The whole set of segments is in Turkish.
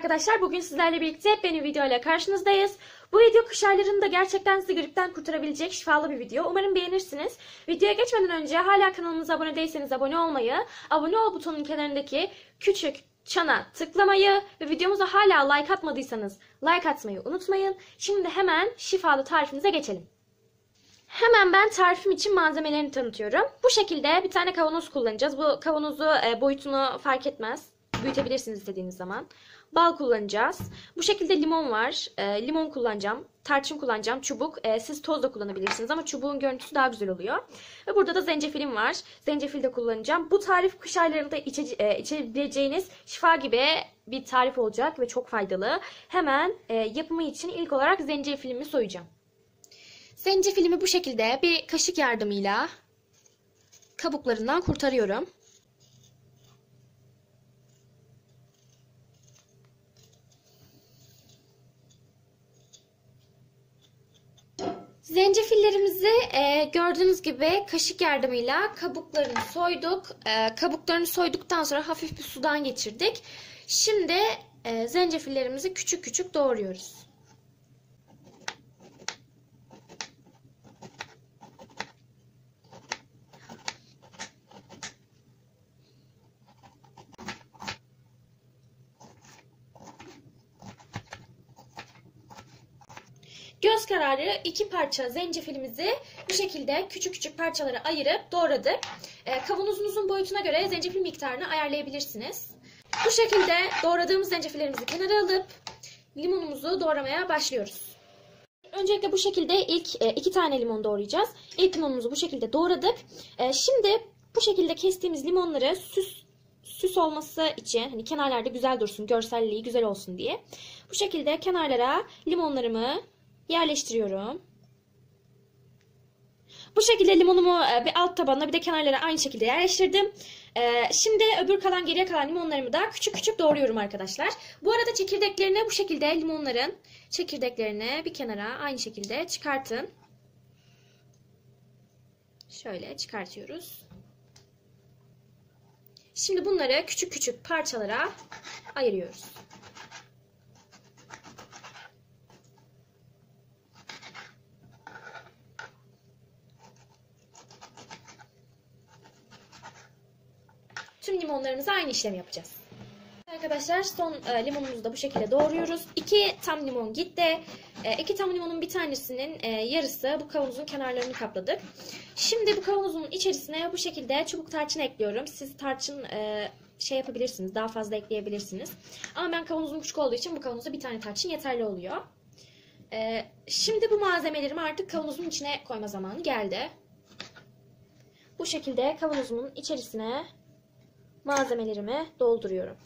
Arkadaşlar bugün sizlerle birlikte yeni video ile karşınızdayız. Bu video kış aylarında gerçekten sizi gripten kurtarabilecek şifalı bir video. Umarım beğenirsiniz. Videoya geçmeden önce hala kanalımıza abone değilseniz abone olmayı, abone ol butonunun kenarındaki küçük çana tıklamayı ve videomuza hala like atmadıysanız like atmayı unutmayın. Şimdi hemen şifalı tarifimize geçelim. Hemen ben tarifim için malzemelerini tanıtıyorum. Bu şekilde bir tane kavanoz kullanacağız. Bu kavanozu boyutunu fark etmez. Büyütebilirsiniz istediğiniz zaman. Bal kullanacağız. Bu şekilde limon var. Limon kullanacağım. Tarçın kullanacağım. Çubuk. Siz toz da kullanabilirsiniz ama çubuğun görüntüsü daha güzel oluyor. Ve burada da zencefilim var. Zencefil de kullanacağım. Bu tarif kış aylarında içebileceğiniz şifa gibi bir tarif olacak ve çok faydalı. Hemen yapımı için ilk olarak zencefilimi soyacağım. Zencefilimi bu şekilde bir kaşık yardımıyla kabuklarından kurtarıyorum. Zencefillerimizi gördüğünüz gibi kaşık yardımıyla kabuklarını soyduk. Kabuklarını soyduktan sonra hafif bir sudan geçirdik. Şimdi zencefillerimizi küçük küçük doğruyoruz. Göz kararı 2 parça zencefilimizi bu şekilde küçük küçük parçalara ayırıp doğradık. Kavanozunuzun boyutuna göre zencefil miktarını ayarlayabilirsiniz. Bu şekilde doğradığımız zencefillerimizi kenara alıp limonumuzu doğramaya başlıyoruz. Öncelikle bu şekilde ilk 2 tane limon doğrayacağız. İlk limonumuzu bu şekilde doğradık. Şimdi bu şekilde kestiğimiz limonları süs olması için, hani kenarlarda güzel dursun, görselliği güzel olsun diye bu şekilde kenarlara limonlarımı yerleştiriyorum. Bu şekilde limonumu bir alt tabanına bir de kenarlara aynı şekilde yerleştirdim. Şimdi geriye kalan limonlarımı da küçük küçük doğruyorum arkadaşlar. Bu arada çekirdeklerini bu şekilde limonların çekirdeklerini bir kenara aynı şekilde çıkartın. Şöyle çıkartıyoruz. Şimdi bunları küçük küçük parçalara ayırıyoruz. Tüm limonlarımıza aynı işlemi yapacağız. Arkadaşlar son limonumuzu da bu şekilde doğruyoruz. 2 tam limon gitti. 2 tam limonun bir tanesinin yarısı bu kavanozun kenarlarını kapladık. Şimdi bu kavanozun içerisine bu şekilde çubuk tarçın ekliyorum. Siz tarçın yapabilirsiniz. Daha fazla ekleyebilirsiniz. Ama ben kavanozum küçük olduğu için bu kavanoza bir tane tarçın yeterli oluyor. Şimdi bu malzemelerimi artık kavanozun içine koyma zamanı geldi. Bu şekilde kavanozumun içerisine malzemelerimi dolduruyorum.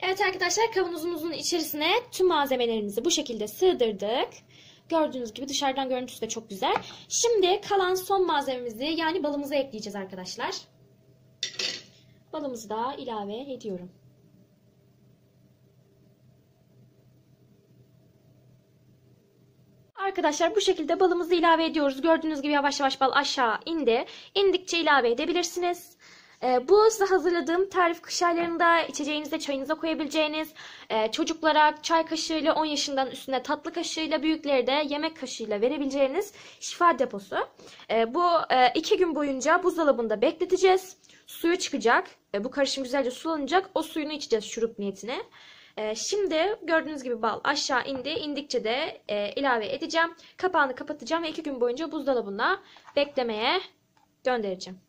Evet arkadaşlar, kavanozumuzun içerisine tüm malzemelerimizi bu şekilde sığdırdık. Gördüğünüz gibi dışarıdan görüntüsü de çok güzel. Şimdi kalan son malzememizi yani balımızı ekleyeceğiz arkadaşlar. Balımızı da ilave ediyorum. Arkadaşlar bu şekilde balımızı ilave ediyoruz. Gördüğünüz gibi yavaş yavaş bal aşağı indi. İndikçe ilave edebilirsiniz. Bu size hazırladığım tarif kış aylarında içeceğinizde çayınıza koyabileceğiniz, çocuklara çay kaşığıyla 10 yaşından üstüne tatlı kaşığıyla, büyükleri de yemek kaşığıyla verebileceğiniz şifa deposu. Bu 2 gün boyunca buzdolabında bekleteceğiz. Suyu çıkacak. Bu karışım güzelce sulanacak. O suyunu içeceğiz şurup niyetine. Şimdi gördüğünüz gibi bal aşağı indi. İndikçe de ilave edeceğim. Kapağını kapatacağım ve 2 gün boyunca buzdolabına beklemeye göndereceğim.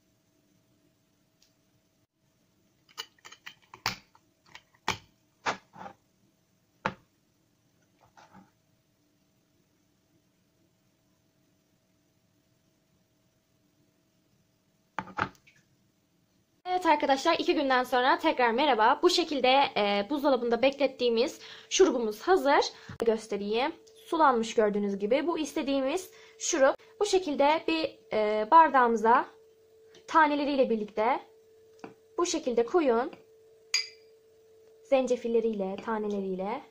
Evet arkadaşlar, 2 günden sonra tekrar merhaba. Bu şekilde buzdolabında beklettiğimiz şurubumuz hazır. Göstereyim. Sulanmış gördüğünüz gibi. Bu istediğimiz şurup. Bu şekilde bir bardağımıza taneleriyle birlikte bu şekilde koyun. Zencefilleriyle, taneleriyle.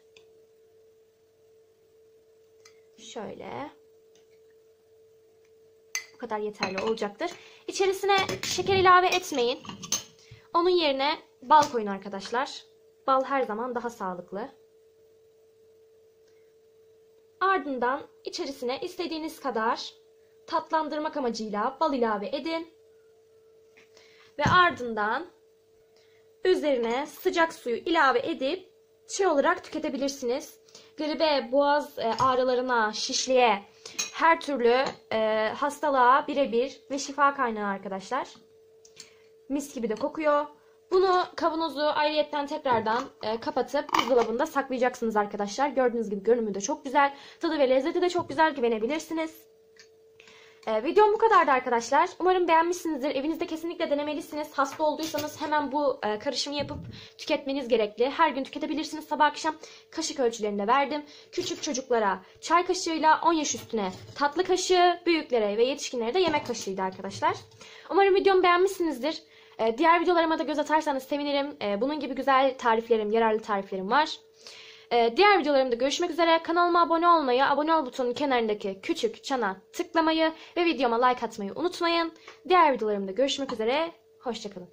Şöyle. Bu kadar yeterli olacaktır. İçerisine şeker ilave etmeyin. Onun yerine bal koyun arkadaşlar. Bal her zaman daha sağlıklı. Ardından içerisine istediğiniz kadar tatlandırmak amacıyla bal ilave edin. Ve ardından üzerine sıcak suyu ilave edip çay olarak tüketebilirsiniz. Gribe, boğaz ağrılarına, şişliğe, her türlü hastalığa birebir ve şifa kaynağı arkadaşlar. Mis gibi de kokuyor. Bunu kavanozu ayrıyetten tekrardan kapatıp buzdolabında saklayacaksınız arkadaşlar. Gördüğünüz gibi görünümü de çok güzel. Tadı ve lezzeti de çok güzel, güvenebilirsiniz. Videom bu kadardı arkadaşlar. Umarım beğenmişsinizdir. Evinizde kesinlikle denemelisiniz. Hasta olduysanız hemen bu karışımı yapıp tüketmeniz gerekli. Her gün tüketebilirsiniz sabah akşam. Kaşık ölçülerinde verdim. Küçük çocuklara çay kaşığıyla 10 yaş üstüne tatlı kaşığı, büyüklere ve yetişkinlere de yemek kaşığıydı arkadaşlar. Umarım videomu beğenmişsinizdir. Diğer videolarıma da göz atarsanız sevinirim. Bunun gibi güzel tariflerim, yararlı tariflerim var. Diğer videolarımda görüşmek üzere. Kanalıma abone olmayı, abone ol butonunun kenarındaki küçük çana tıklamayı ve videoma like atmayı unutmayın. Diğer videolarımda görüşmek üzere. Hoşça kalın.